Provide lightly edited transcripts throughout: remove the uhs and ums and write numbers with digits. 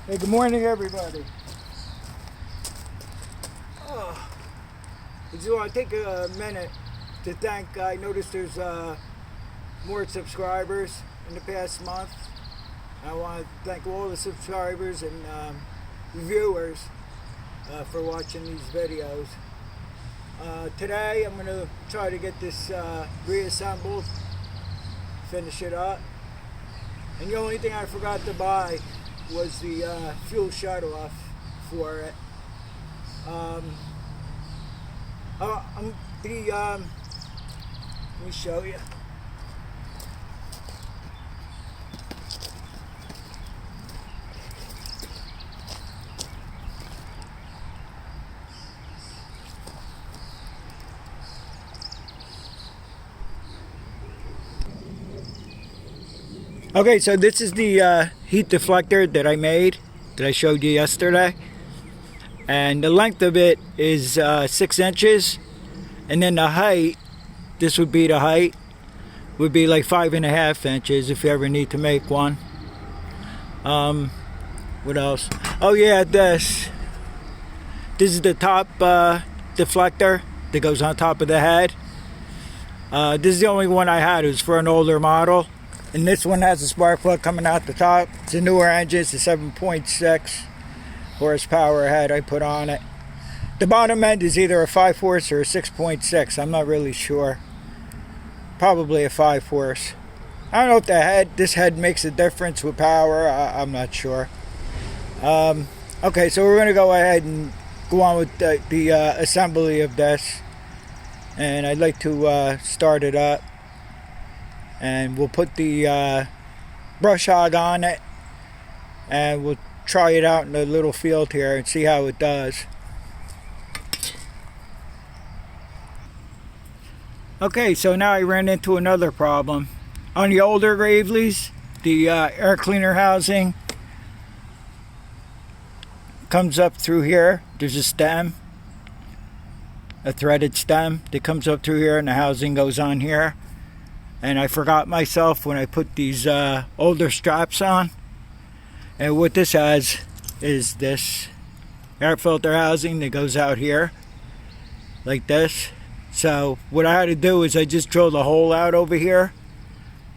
Hey, good morning, everybody. I just want to take a minute to thank. I noticed there's more subscribers in the past month. I want to thank all the subscribers and viewers for watching these videos. Today, I'm going to try to get this reassembled, finish it up. And the only thing I forgot to buy was the fuel shut-off for it. Let me show you. Okay, so this is the heat deflector that I made, that I showed you yesterday. And the length of it is 6 inches. And then the height, this would be the height, would be like 5.5 inches if you ever need to make one. What else? Oh yeah, this is the top deflector that goes on top of the head. This is the only one I had. It was for an older model. And this one has a spark plug coming out the top. It's a newer engine. It's a 7.6 horsepower head I put on it. The bottom end is either a 5 horse or a 6.6. I'm not really sure. Probably a 5 horse. I don't know if this head makes a difference with power. I'm not sure. Okay, so we're going to go ahead and go on with the assembly of this. And I'd like to start it up. And we'll put the brush hog on it, and we'll try it out in the little field here and see how it does. Okay, so now I ran into another problem. On the older Graveleys, the air cleaner housing comes up through here. There's a stem, a threaded stem that comes up through here, and the housing goes on here. And I forgot myself when I put these older straps on. And what this has is this air filter housing that goes out here like this. So what I had to do is I just drilled a hole out over here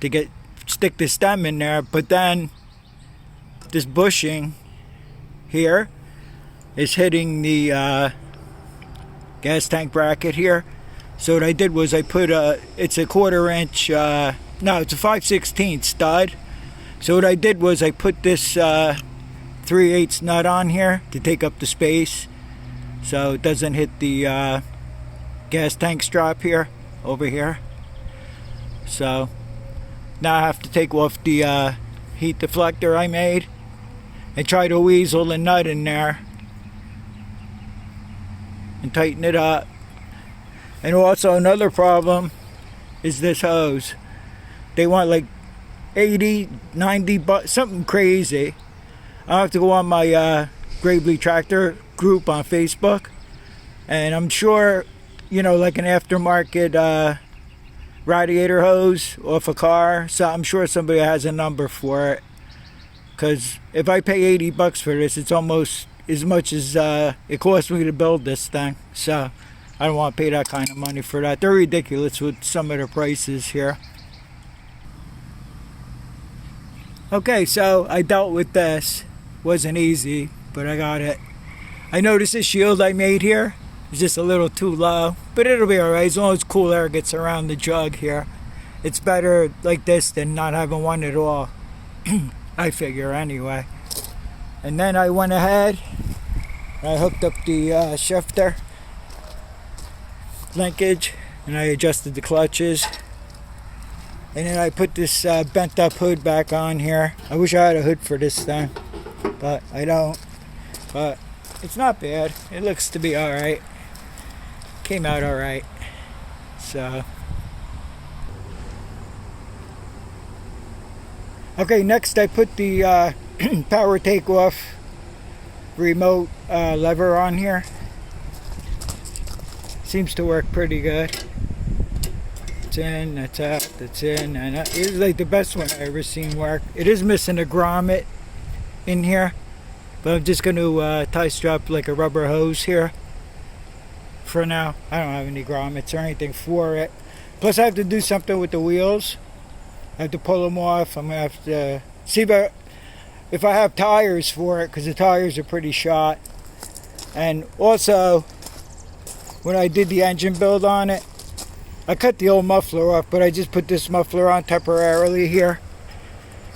to stick the stem in there. But then this bushing here is hitting the gas tank bracket here. So what I did was I put it's a 1/4 inch, no, it's a 5/16 stud. So what I did was I put this 3/8 nut on here to take up the space, so it doesn't hit the gas tank strap here, over here. So now I have to take off the heat deflector I made and try to weasel the nut in there and tighten it up. And also another problem is this hose. They want like 80, 90 bucks, something crazy. I have to go on my Gravely Tractor group on Facebook. And I'm sure, you know, like an aftermarket radiator hose off a car. So I'm sure somebody has a number for it. Because if I pay 80 bucks for this, it's almost as much as it cost me to build this thing. So I don't want to pay that kind of money for that. They're ridiculous with some of the prices here. Okay, so I dealt with this. Wasn't easy, but I got it. I noticed the shield I made here is just a little too low, but it'll be alright as long as cool air gets around the jug here. It's better like this than not having one at all. I figure anyway. And then I went ahead and I hooked up the shifter linkage, and I adjusted the clutches, and then I put this bent up hood back on here. I wish I had a hood for this thing, but I don't. But it's not bad. It looks to be alright. Came out alright. So okay, next I put the power takeoff remote lever on here. Seems to work pretty good. It's in, that's out, that's in, and it's like the best one I ever seen work. It is missing a grommet in here, But I'm just going to tie strap like a rubber hose here for now. I don't have any grommets or anything for it. Plus I have to do something with the wheels. I have to pull them off. I'm going to have to see if I have tires for it, because the tires are pretty shot. And also, when I did the engine build on it, I cut the old muffler off, but I just put this muffler on temporarily here.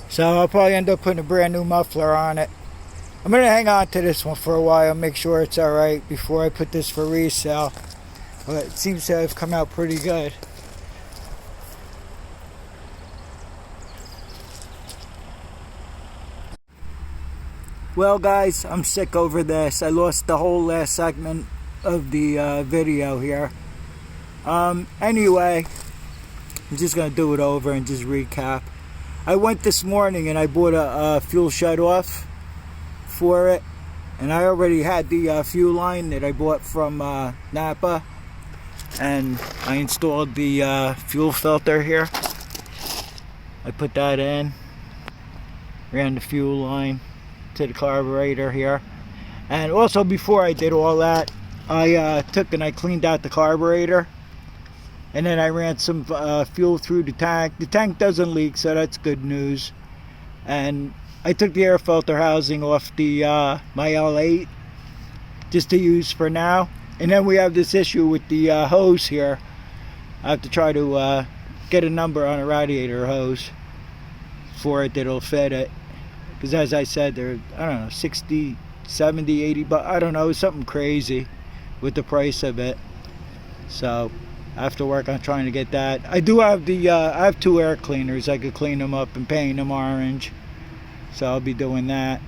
So I'll probably end up putting a brand new muffler on it. I'm going to hang on to this one for a while, make sure it's alright before I put this for resale. But it seems to have come out pretty good. Well guys, I'm sick over this. I lost the whole last segment of the video here. Anyway, I'm just going to do it over and just recap. I went this morning and I bought a fuel shut-off for it. And I already had the fuel line that I bought from Napa. And I installed the fuel filter here. I put that in. Ran the fuel line to the carburetor here. And also before I did all that, I took and I cleaned out the carburetor. And then I ran some fuel through the tank. The tank doesn't leak, so that's good news. And I took the air filter housing off the my L8 just to use for now. And then we have this issue with the hose here. I have to try to get a number on a radiator hose for it that'll fit it. Because as I said, they're, I don't know, 60, 70, 80 bucks. I don't know, something crazy with the price of it. So I have to work on trying to get that. I do have the I have 2 air cleaners. I could clean them up and paint them orange, so I'll be doing that.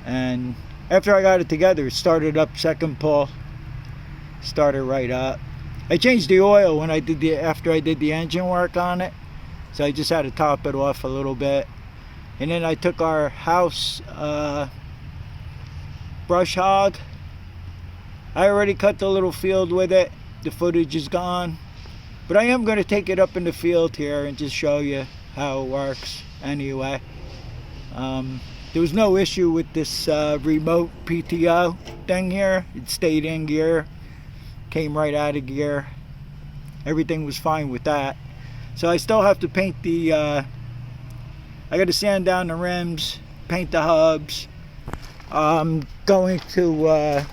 And after I got it together, it started up second pull, started right up. I changed the oil when I did after I did the engine work on it, so I just had to top it off a little bit. And then I took our house brush hog. I already cut the little field with it. The footage is gone, but I am going to take it up in the field here and just show you how it works anyway. There was no issue with this remote PTO thing here. It stayed in gear, came right out of gear. Everything was fine with that. So I still have to paint the I got to sand down the rims, paint the hubs. I'm going to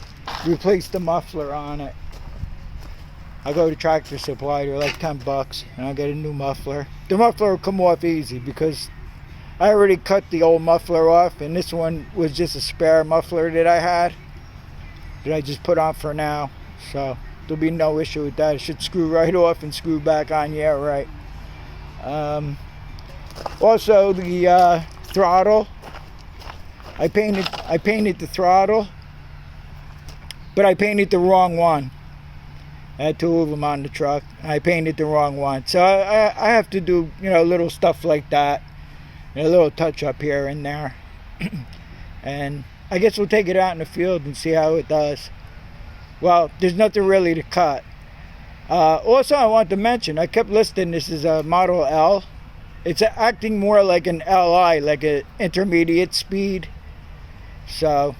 replace the muffler on it. I'll go to Tractor Supply, they're like 10 bucks, and I'll get a new muffler. The muffler will come off easy because I already cut the old muffler off, and this one was just a spare muffler that I had that I just put on for now. So there'll be no issue with that. It should screw right off and screw back on, yeah, right. Also the throttle, I painted the throttle, but I painted the wrong one. I had 2 of them on the truck, and I painted the wrong one. So I have to do, you know, little stuff like that, and a little touch up here and there. And I guess we'll take it out in the field and see how it does. Well, there's nothing really to cut. Also, I want to mention, I kept listing this as a Model L. It's acting more like an LI, like an intermediate speed. So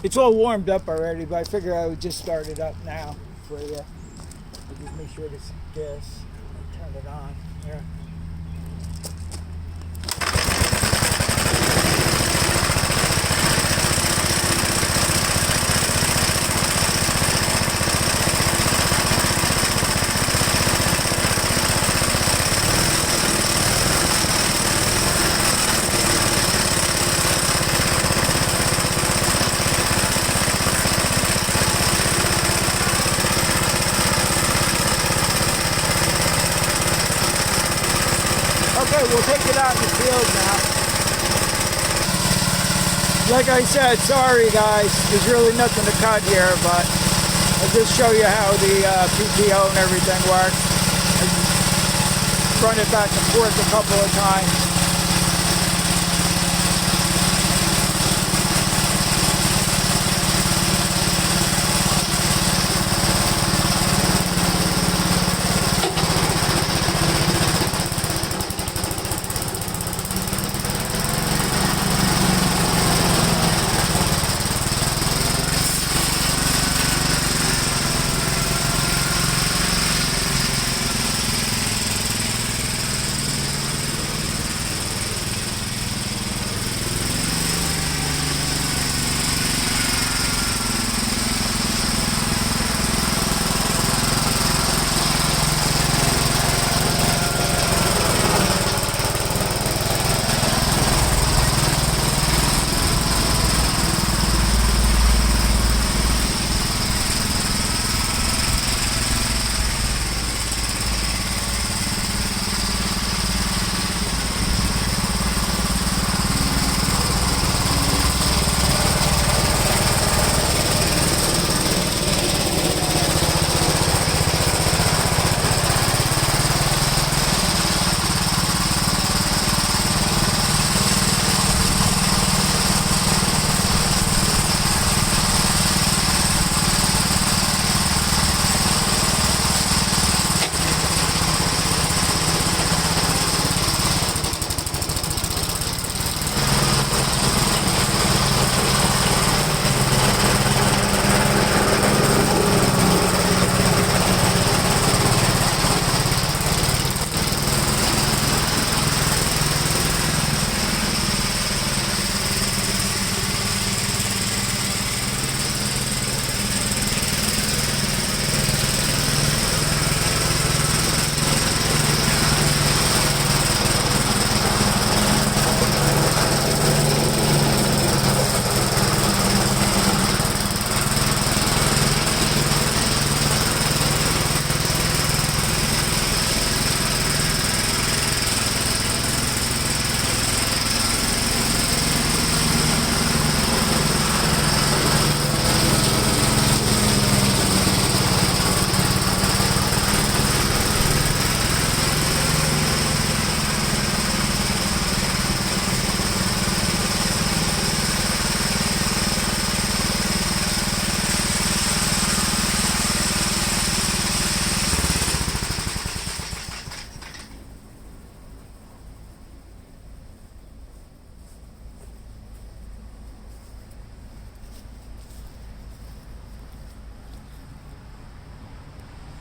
it's all warmed up already, but I figure I would just start it up now for you. I'll just make sure this gas, turn it on here. Okay, we'll take it out in the field now. Like I said, sorry guys, there's really nothing to cut here, but I'll just show you how the PTO and everything works. I just run it back and forth a couple of times.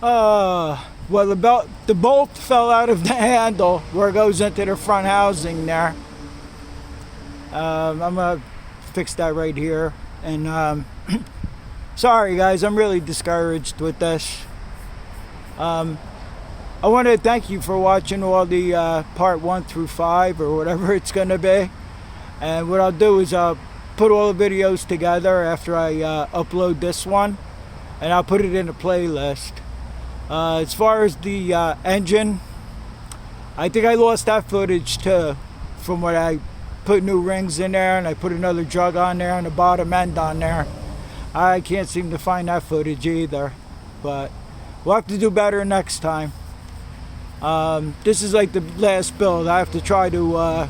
Well, the bolt fell out of the handle where it goes into the front housing there. I'm gonna fix that right here. And sorry guys, I'm really discouraged with this. I want to thank you for watching all the part 1 through 5 or whatever it's gonna be. And what I'll do is I'll put all the videos together after I upload this one, and I'll put it in a playlist. As far as the engine, I think I lost that footage too, from when I put new rings in there and I put another jug on there and the bottom end on there. I can't seem to find that footage either, but we'll have to do better next time. This is like the last build. I have to try to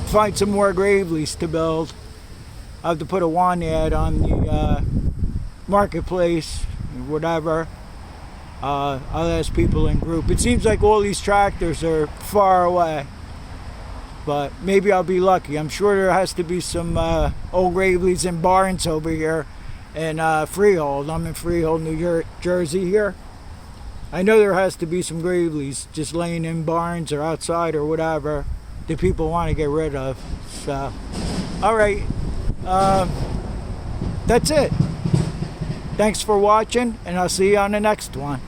find some more Graveleys to build. I have to put a Wanyad on the marketplace, whatever. I'll ask people in group. It seems like all these tractors are far away, but maybe I'll be lucky. I'm sure there has to be some old Graveleys in barns over here in Freehold. I'm in Freehold, New Jersey here. I know there has to be some Graveleys just laying in barns or outside or whatever that people want to get rid of. So, alright, that's it. Thanks for watching, and I'll see you on the next one.